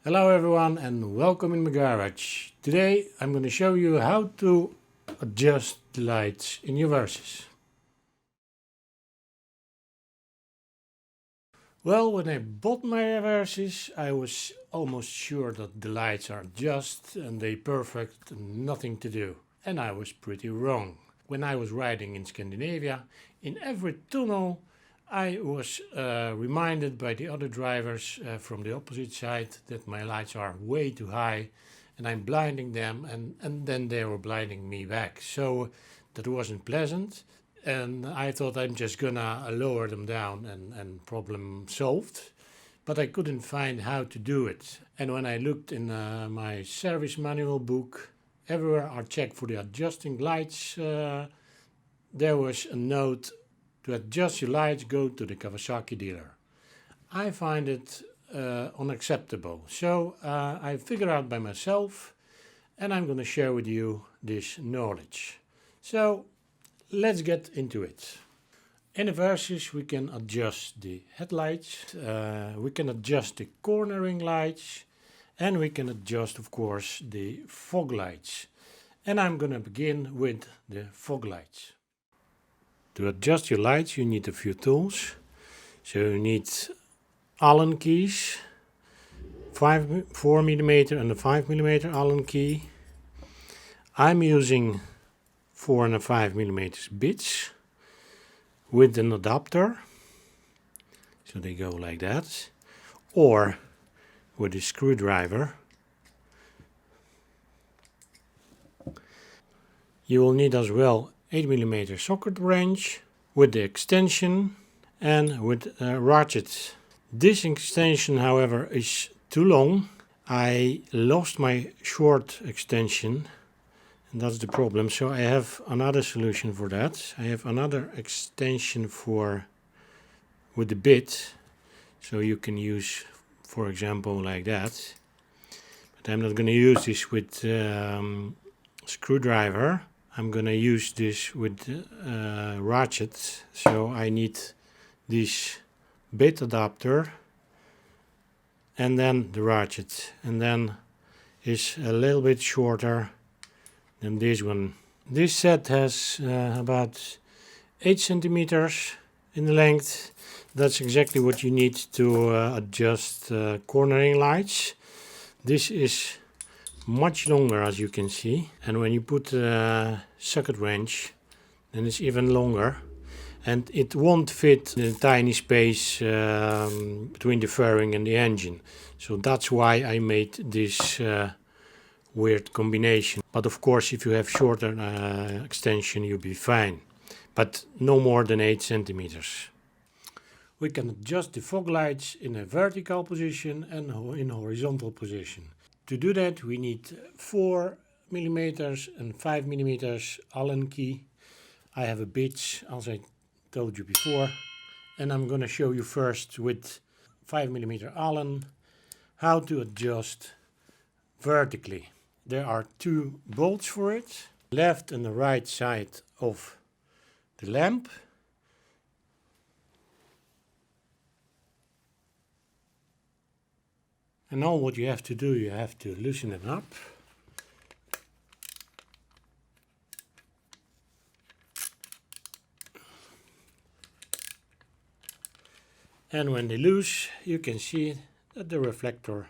Hello everyone and welcome in my garage. Today I'm going to show you how to adjust the lights in your Versys. Well, when I bought my Versys I was almost sure that the lights are just and they perfect and nothing to do. And I was pretty wrong. When I was riding in Scandinavia, in every tunnel I was reminded by the other drivers from the opposite side that my lights are way too high and I'm blinding them, and then they were blinding me back. So that wasn't pleasant, and I thought I'm just gonna lower them down and problem solved. But I couldn't find how to do it. And when I looked in my service manual book, everywhere I checked for the adjusting lights, there was a note: to adjust your lights, go to the Kawasaki dealer. I find it unacceptable. So I figured out by myself, and I'm going to share with you this knowledge. So let's get into it. In the Versys we can adjust the headlights, we can adjust the cornering lights, and we can adjust, of course, the fog lights. And I'm going to begin with the fog lights. To adjust your lights you need a few tools. So you need Allen keys, 4mm and a 5mm Allen key. I'm using 4 and a 5mm bits with an adapter. So they go like that. Or with a screwdriver. You will need as well 8mm socket wrench with the extension and with a ratchet. This extension, however, is too long. I lost my short extension, and that's the problem. So I have another solution for that. I have another extension with the bit, so you can use, for example, like that. But I'm not going to use this with screwdriver. I'm going to use this with ratchet, so I need this bit adapter and then the ratchet, and then is a little bit shorter than this one. This set has about 8 centimeters in length. That's exactly what you need to adjust cornering lights. This is much longer, as you can see, and when you put a socket wrench then it's even longer, and it won't fit the tiny space between the fairing and the engine. So that's why I made this weird combination. But of course if you have shorter extension you'll be fine, but no more than 8 centimeters. We can adjust the fog lights in a vertical position and in horizontal position. To do that we need 4mm and 5mm Allen key. I have a bit, as I told you before, and I'm going to show you first with 5mm Allen how to adjust vertically. There are 2 bolts for it, left and the right side of the lamp. And all what you have to do, you have to loosen it up. And when they loose, you can see that the reflector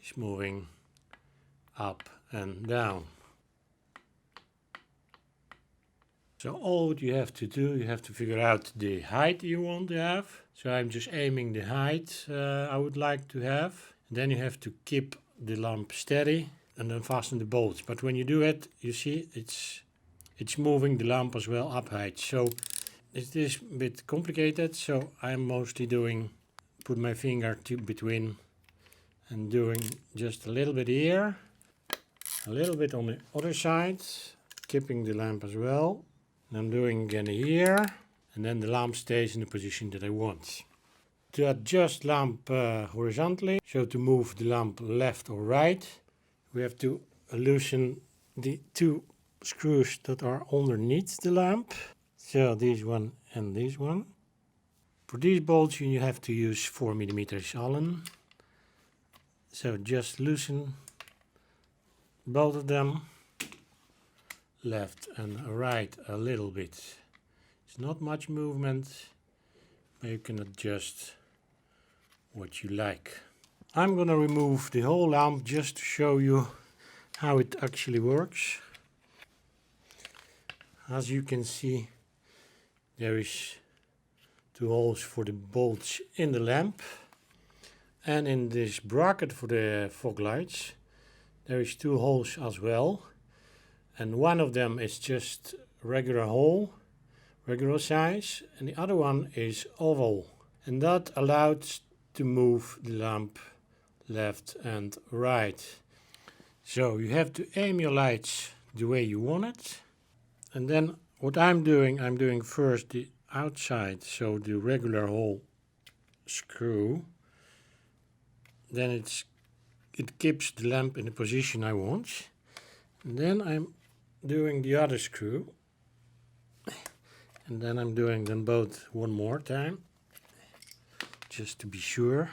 is moving up and down. So all what you have to do, you have to figure out the height you want to have. So I'm just aiming the height I would like to have. Then you have to keep the lamp steady and then fasten the bolts. But when you do it, you see it's moving the lamp as well up height. So it is a bit complicated. So I'm mostly put my finger between and doing just a little bit here, a little bit on the other side, keeping the lamp as well. And I'm doing again here, and then the lamp stays in the position that I want. To adjust lamp horizontally, so to move the lamp left or right, we have to loosen the 2 screws that are underneath the lamp. So this one and this one. For these bolts you have to use 4mm Allen. So just loosen both of them, left and right a little bit. It's not much movement, but you can adjust what you like. I'm gonna remove the whole lamp just to show you how it actually works. As you can see, there is 2 holes for the bolts in the lamp, and in this bracket for the fog lights there is 2 holes as well, and one of them is just regular hole, regular size, and the other one is oval, and that allows to move the lamp left and right. So you have to aim your lights the way you want it. And then what I'm doing first the outside, so the regular hole screw. Then it keeps the lamp in the position I want. And then I'm doing the other screw. And then I'm doing them both one more time, just to be sure.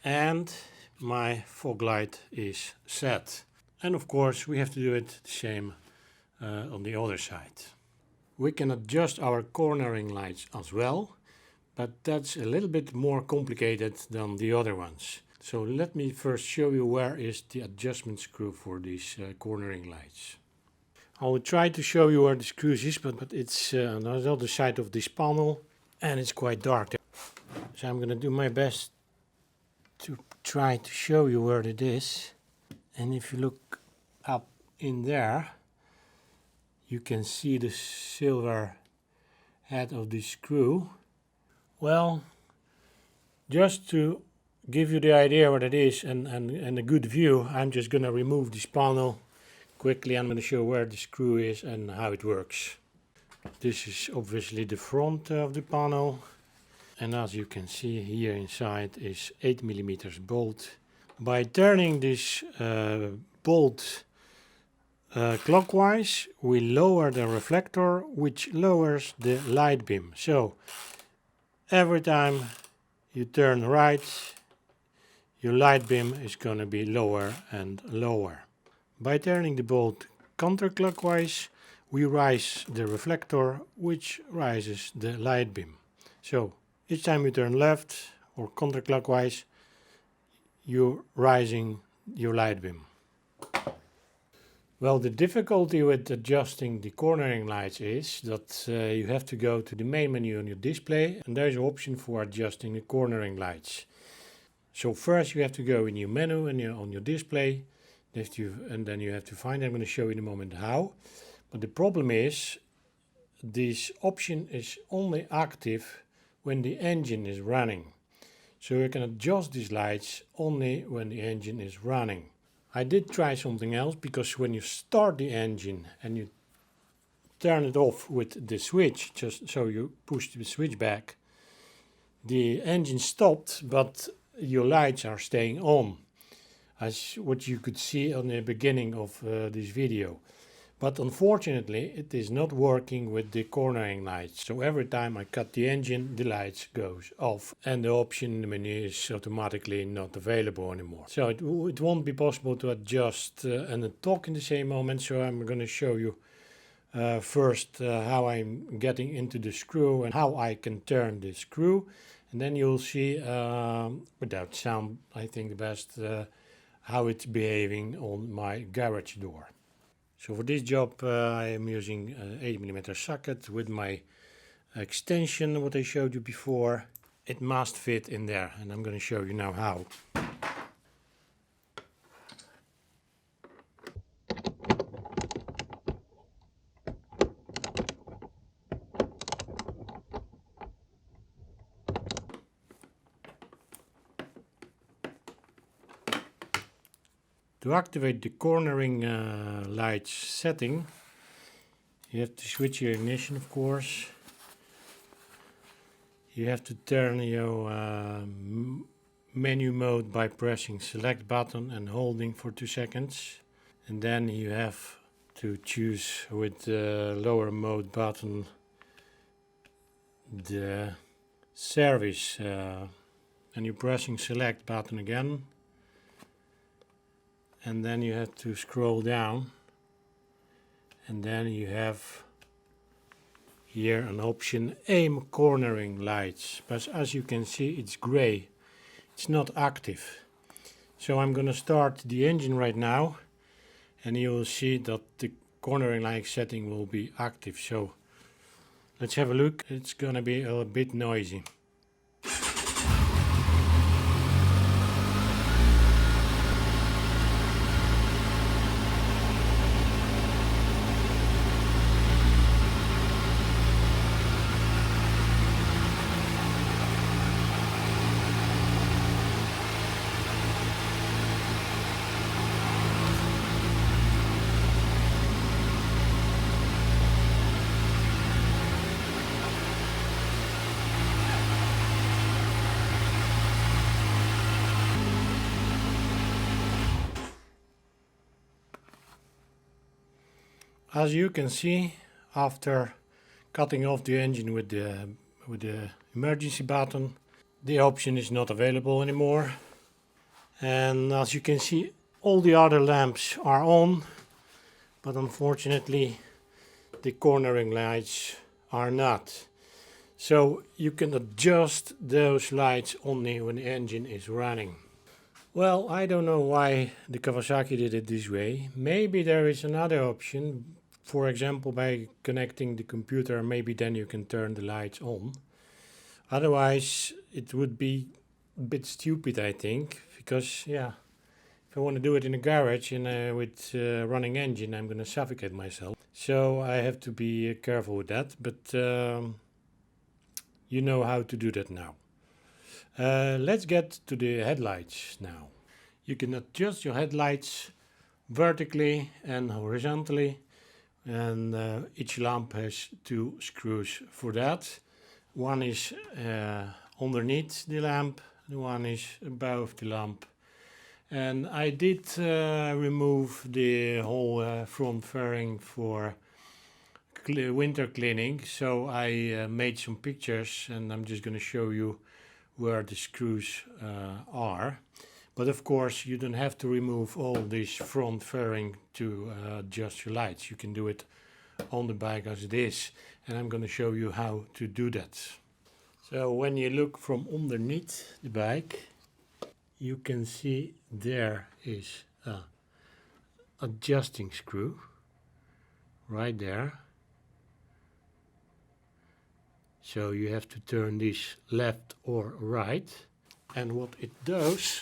And my fog light is set. And of course we have to do it the same on the other side. We can adjust our cornering lights as well, but that's a little bit more complicated than the other ones. So let me first show you where is the adjustment screw for these cornering lights. I will try to show you where the screw is, but it's on the other side of this panel and it's quite dark there. So I'm going to do my best to try to show you where it is. And if you look up in there, you can see the silver head of the screw. Well, just to give you the idea what it is and a good view, I'm just going to remove this panel quickly. I'm going to show where the screw is and how it works. This is obviously the front of the panel, and as you can see here inside is 8mm bolt. By turning this bolt clockwise, we lower the reflector, which lowers the light beam. So every time you turn right, your light beam is going to be lower and lower. By turning the bolt counterclockwise, we raise the reflector, which raises the light beam. So each time you turn left or counterclockwise, you're raising your light beam. Well, the difficulty with adjusting the cornering lights is that you have to go to the main menu on your display, and there's an option for adjusting the cornering lights. So first you have to go in your menu and on your display, and then you have to find, I'm going to show you in a moment how. But the problem is, this option is only active when the engine is running. So you can adjust these lights only when the engine is running. I did try something else, because when you start the engine and you turn it off with the switch, just so you push the switch back, the engine stopped, but your lights are staying on, as what you could see on the beginning of this video. But unfortunately it is not working with the cornering lights. So every time I cut the engine, the lights goes off and the option in the menu is automatically not available anymore. So it won't be possible to adjust and talk in the same moment. So I'm going to show you first how I'm getting into the screw and how I can turn the screw. And then you'll see, without sound, I think the best, how it's behaving on my garage door. So for this job I am using an 8mm socket with my extension, what I showed you before. It must fit in there, and I'm going to show you now how. To activate the cornering lights setting, you have to switch your ignition, of course. You have to turn your menu mode by pressing select button and holding for 2 seconds. And then you have to choose with the lower mode button the service and you're pressing select button again, and then you have to scroll down, and then you have here an option aim cornering lights, but as you can see it's gray, it's not active. So I'm gonna start the engine right now, and you will see that the cornering light setting will be active. So let's have a look. It's gonna be a bit noisy. As you can see, after cutting off the engine with the emergency button, the option is not available anymore. And as you can see, all the other lamps are on, but unfortunately the cornering lights are not. So you can adjust those lights only when the engine is running. Well, I don't know why the Kawasaki did it this way. Maybe there is another option. For example, by connecting the computer, maybe then you can turn the lights on. Otherwise, it would be a bit stupid, I think, because yeah, if I want to do it in a garage and with running engine, I'm going to suffocate myself. So I have to be careful with that, but you know how to do that now. Let's get to the headlights now. You can adjust your headlights vertically and horizontally, and each lamp has 2 screws for that. One is underneath the lamp, the one is above the lamp. And I did remove the whole front fairing for winter cleaning, so I made some pictures, and I'm just going to show you where the screws are. But of course you don't have to remove all this front fairing to adjust your lights. You can do it on the bike as it is, and I'm going to show you how to do that. So when you look from underneath the bike, you can see there is a adjusting screw right there. So you have to turn this left or right, and what it does,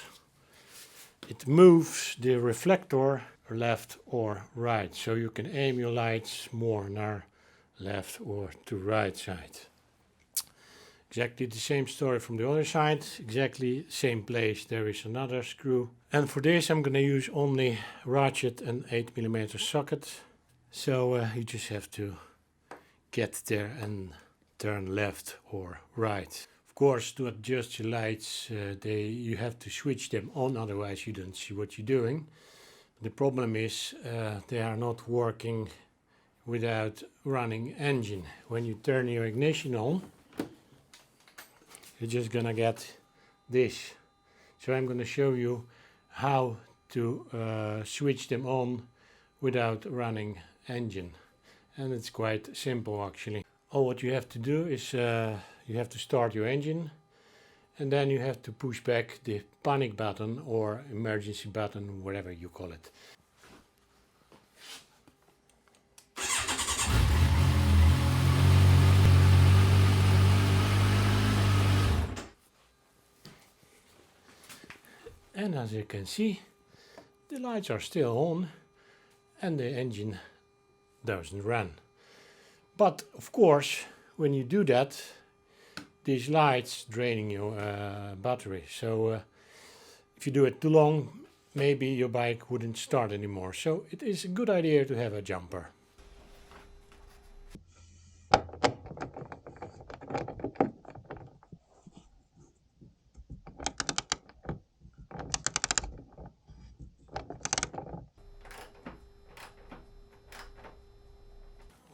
it moves the reflector left or right, so you can aim your lights more now left or to right side. Exactly the same story from the other side, exactly same place there is another screw. And for this I'm going to use only ratchet and 8mm socket, so you just have to get there and turn left or right. Of course, to adjust your lights, you have to switch them on, otherwise you don't see what you're doing. The problem is they are not working without running engine. When you turn your ignition on, you're just gonna get this. So I'm gonna show you how to switch them on without running engine. And it's quite simple actually. All what you have to do is you have to start your engine, and then you have to push back the panic button or emergency button, whatever you call it. And as you can see, the lights are still on and the engine doesn't run. But of course, when you do that, these lights draining your battery. So if you do it too long, maybe your bike wouldn't start anymore. So it is a good idea to have a jumper.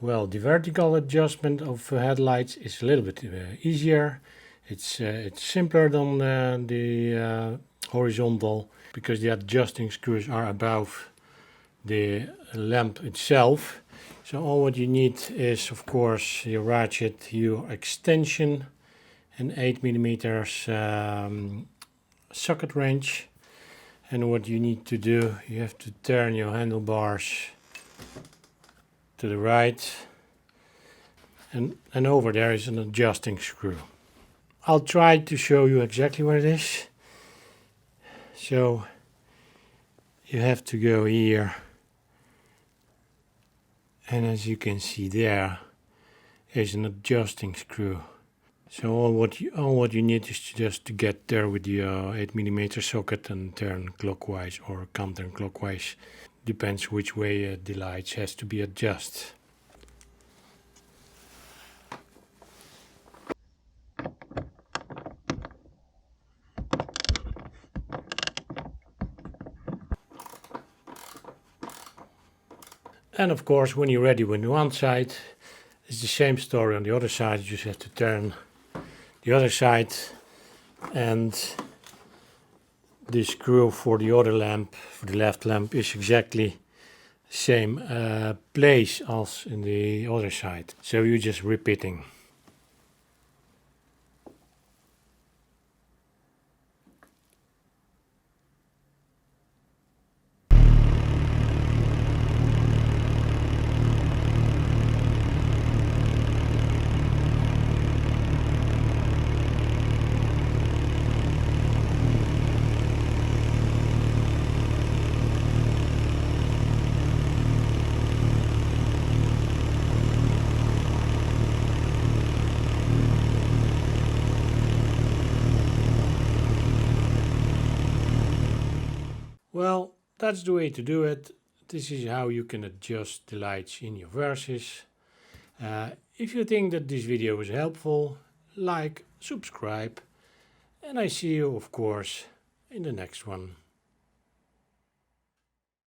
Well, the vertical adjustment of headlights is a little bit easier. It's simpler than the horizontal, because the adjusting screws are above the lamp itself. So all what you need is, of course, your ratchet, your extension, an 8mm socket wrench. And what you need to do, you have to turn your handlebars to the right, and over there is an adjusting screw. I'll try to show you exactly where it is. So you have to go here, and as you can see there is an adjusting screw. So all what you need is just to get there with the 8mm socket and turn clockwise or counterclockwise. Depends which way the lights has to be adjusted. And of course, when you're ready with one side, it's the same story on the other side. You just have to turn the other side, and the screw for the other lamp, for the left lamp, is exactly the same place as in the other side. So you're just repeating. Well, that's the way to do it. This is how you can adjust the lights in your Versys. If you think that this video was helpful, like, subscribe, and I see you, of course, in the next one.